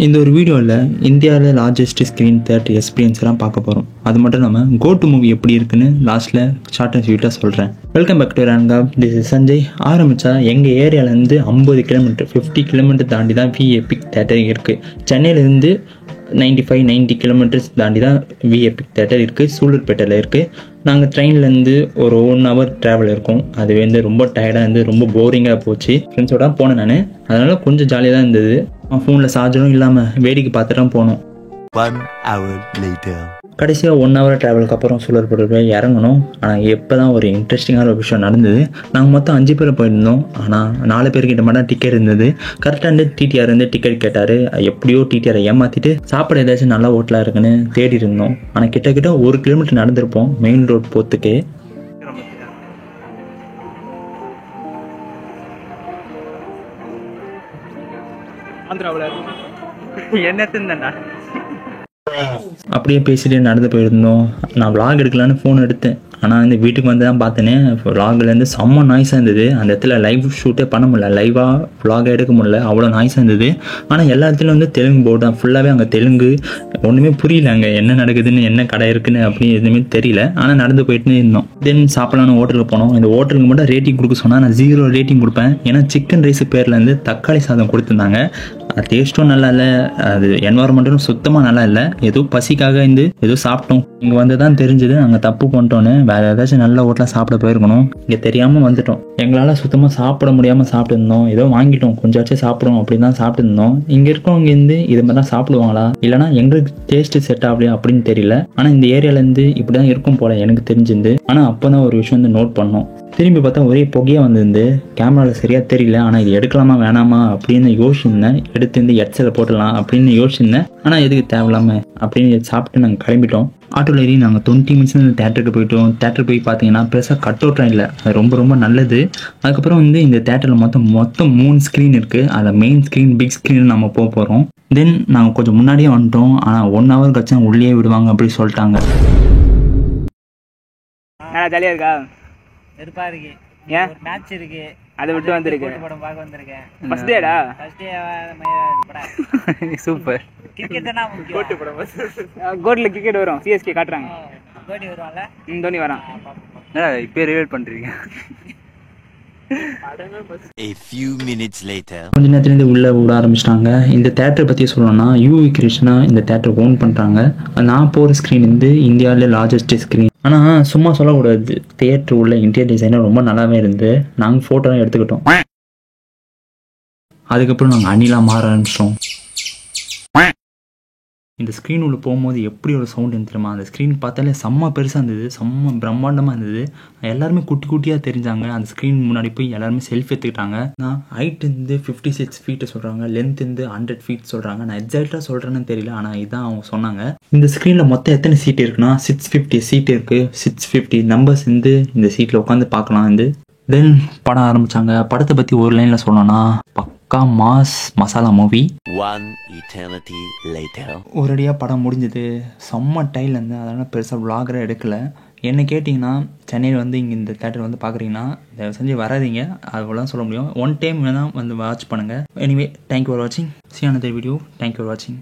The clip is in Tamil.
இந்த ஒரு வீடியோவில் இந்தியாவில் லார்ஜஸ்ட் ஸ்க்ரீன் தேட்டர் எக்ஸ்பீரியன்ஸ்லாம் பார்க்க போகிறோம். அது மட்டும் இல்லாமல் கோ டு மூவி எப்படி இருக்குன்னு லாஸ்ட்டில் ஷார்ட் அண்ட் ஸ்வீட்டாக சொல்கிறேன். வெல்கம் பேக் டு ரன்கா. This is Sanjay. ஆரம்பித்தா எங்கள் ஏரியாவிலேருந்து 50 கிலோமீட்டர் 50 கிலோமீட்டர் தாண்டி தான் வி எபிக் தேட்டர் இருக்குது. சென்னையிலேருந்து 90 கிலோமீட்டர்ஸ் தாண்டி தான் வி எபிக் தேட்டர் இருக்குது. சூலூர்பேட்டையில் இருக்குது. நாங்கள் ட்ரெயின்லேருந்து ஒரு 1 hour ட்ராவல் இருக்கும். அது வந்து ரொம்ப டயர்டாக இருந்து ரொம்ப போரிங்காக போச்சு. ஃப்ரெண்ட்ஸோட போனேன் நான். அதனால் கொஞ்சம் ஜாலியாக தான் இருந்தது. ஃபோனில் சார்ஜரும் இல்லாமல் வேடிக்கை பார்த்துட்டு போனோம். 1 hour later. கடைசியாக 1 hour ட்ராவலுக்கு அப்புறம் சூலூர்பேட்டை போய் இறங்கணும். ஆனால் எப்போ தான் ஒரு இன்ட்ரெஸ்டிங்கான ஒரு விஷயம் நடந்தது. நாங்கள் மொத்தம் 5 பேர் போயிருந்தோம். ஆனால் 4 பேர்கிட்ட மட்டும் டிக்கெட் இருந்தது. கரெக்டாக டிடிஆர் டிக்கெட் கேட்டார். எப்படியோ டிடிஆரை ஏமாற்றிட்டு சாப்பிட ஏதாச்சும் நல்லா ஹோட்டலாக இருக்குன்னு தேடி இருந்தோம். ஆனால் கிட்ட 1 கிலோமீட்டர் நடந்திருப்போம் மெயின் ரோட் போகிறதுக்கு. அப்படியே பேசிட்டு நடந்து போயிருந்தோம். நான் விளாக் எடுக்கலான்னு ஃபோன் எடுத்தேன். ஆனால் இந்த வீட்டுக்கு வந்து தான் பார்த்தேனே விளாக்லேருந்து செம்ம நாய்ஸாக இருந்தது. அந்த இடத்துல லைவ் ஷூட்டே பண்ண முடியல, லைவாக விளாக எடுக்க முடியல, அவ்வளோ நாய்ஸாக இருந்தது. ஆனால் எல்லா இடத்துலையும் வந்து தெலுங்கு போர்டு தான், ஃபுல்லாகவே அங்கே தெலுங்கு. ஒன்றுமே புரியல அங்கே என்ன நடக்குதுன்னு, என்ன கடை இருக்குன்னு அப்படின்னு எதுவுமே தெரியல. ஆனால் நடந்து போயிட்டு இருந்தோம். தென் சாப்பிடலான்னு ஹோட்டலுக்கு போனோம். இந்த ஹோட்டலுக்கு மட்டும் ரேட்டிங் கொடுக்க சொன்னால் நான் 0 ரேட்டிங் கொடுப்பேன். ஏன்னா சிக்கன் ரைஸ் பேர்லேருந்து தக்காளி சாதம் கொடுத்துருந்தாங்க. அது டேஸ்ட்டும் நல்லா இல்லை, அது என்வாரன்மெண்ட்டும் சுத்தமாக நல்லா இல்லை. ஏதோ பசிக்காக ஏதோ சாப்பிட்டோம். இங்கே வந்து தான் தெரிஞ்சது நாங்கள் தப்பு பண்ணிட்டோன்னு. வேறு ஏதாச்சும் நல்ல ஹோட்டலாக சாப்பிட போயிருக்கணும். இங்கே தெரியாமல் வந்துட்டோம். எங்களால் சுத்தமாக சாப்பிட முடியாமல் சாப்பிட்டு இருந்தோம். ஏதோ வாங்கிட்டோம், கொஞ்சாச்சும் சாப்பிடுவோம் அப்படின்னு தான் சாப்பிட்டு இருந்தோம். இங்கே இருக்கவங்க இது மாதிரி தான் சாப்பிடுவாங்களா, இல்லைனா எங்களுக்கு டேஸ்ட்டு செட் ஆகலையா அப்படின்னு தெரியல. ஆனால் இந்த ஏரியாவிலேருந்து இப்படி தான் இருக்கும் போல எனக்கு தெரிஞ்சிருந்து. ஆனால் அப்போ தான் ஒரு விஷயம் நோட் பண்ணோம். திரும்பி பார்த்தா ஒரே புகையாக வந்திருந்து. கேமராவில் சரியாக தெரியல. ஆனால் இது எடுக்கலாமா வேணாமா அப்படின்னு யோசிச்சிருந்தேன். எடுத்து ஹெட்செட்டில் போட்டலாம் அப்படின்னு யோசிச்சிருந்தேன். ஆனால் எதுக்கு தேவையில்லாமல் அப்படின்னு சாப்பிட்டு நாங்கள் கிளம்பிட்டோம். ஆட்டோவில் ஏறி நாங்கள் 20 minutes தேட்டருக்கு போயிட்டோம். தேட்டருக்கு போய் பார்த்தீங்கன்னா பெருசாக கட் அவுட்லாம் இல்லை. அது ரொம்ப நல்லது. அதுக்கப்புறம் இந்த தேட்டரில் மொத்தம் 3 ஸ்க்ரீன் இருக்குது. அதில் மெயின் ஸ்க்ரீன், பிக் ஸ்க்ரீன் நம்ம போகிறோம். தென் நாங்கள் கொஞ்சம் முன்னாடியே வந்துட்டோம். ஆனால் 1 hour கழிச்சு உள்ளே விடுவாங்க அப்படி சொல்லிட்டாங்க. ஜாலியாக இருக்கா? வெறுப்பா இருக்கு. ஏன்? மேட்ச் இருக்கு, அதை விட்டு வந்திருக்கு. படம் பார்க்க வந்திருக்கேன். ஃபர்ஸ்ட் டேடா? First day super. கிரிக்கெட் தானே முக்கியம். கோட்ல கிரிக்கெட் வரும், சிஎஸ்கே காட்டுறாங்க. தோனி வருவான்ல? தோனி வரான். இப்போ ரிவீல் பண்றீங்க. A few minutes later. கொஞ்ச நேரத்துலேருந்து உள்ளே விட ஆரம்பிச்சிட்டாங்க. இந்த தேட்டரை பற்றி சொல்லணும்னா யூவி கிருஷ்ணா இந்த தேட்டரை ஓன் பண்ணுறாங்க. நான் போகிற ஸ்க்ரீன் இந்தியாவிலே லார்ஜஸ்ட் ஸ்க்ரீன். ஆனால் சும்மா சொல்லக்கூடாது, தேட்டர் உள்ள இன்டீரியர் டிசைனர் ரொம்ப நல்லாவே இருந்து. நாங்கள் ஃபோட்டோலாம் எடுத்துக்கிட்டோம். அதுக்கப்புறம் நாங்கள் அணிலாக மாற ஆரம்பிச்சிட்டோம். இந்த ஸ்க்ரீன் உள்ள போகும்போது எப்படி ஒரு சவுண்ட் தெரியுமா? அந்த ஸ்க்ரீன் பார்த்தாலே செம்ம பெருசாக இருந்தது, செம்ம பிரம்மாண்டமாக இருந்தது. எல்லாருமே குட்டியாக தெரிஞ்சாங்க. அந்த ஸ்க்ரீன் முன்னாடி போய் எல்லாருமே செல்ஃபி எடுத்துக்கிட்டாங்க. நான் ஹைட் 56 feet சொல்கிறாங்க, லென்த் 100 feet சொல்கிறாங்க. நான் எக்ஸாக்டாக சொல்கிறேன்னு தெரியல, ஆனால் இதான் அவங்க சொன்னாங்க. இந்த ஸ்க்ரீனில் மொத்தம் எத்தனை சீட் இருக்குன்னா 650 சீட் இருக்குது. 650 நம்பர்ஸ் இந்த சீட்டில் உட்காந்து பார்க்கலாம். தென் படம் ஆரம்பித்தாங்க. படத்தை பற்றி ஒரு லைனில் சொல்லணும்னா பக்கா mass masala movie. 1 eternity later. ஒரேடியாக படம் முடிஞ்சது. செம்ம டைல் அதனால் பெருசாக விளாகராக எடுக்கலை. என்ன கேட்டிங்கன்னா சென்னையில் இங்கே இந்த தேட்டர் பார்க்குறீங்கன்னா தயவு செஞ்சு வராதிங்க, அவ்வளோதான் சொல்ல முடியும். ஒன் டைம் வேணால் வாட்ச் பண்ணுங்கள். எனிவே, தேங்க்யூ ஃபார் வாட்சிங். See you another video. Thank you for watching.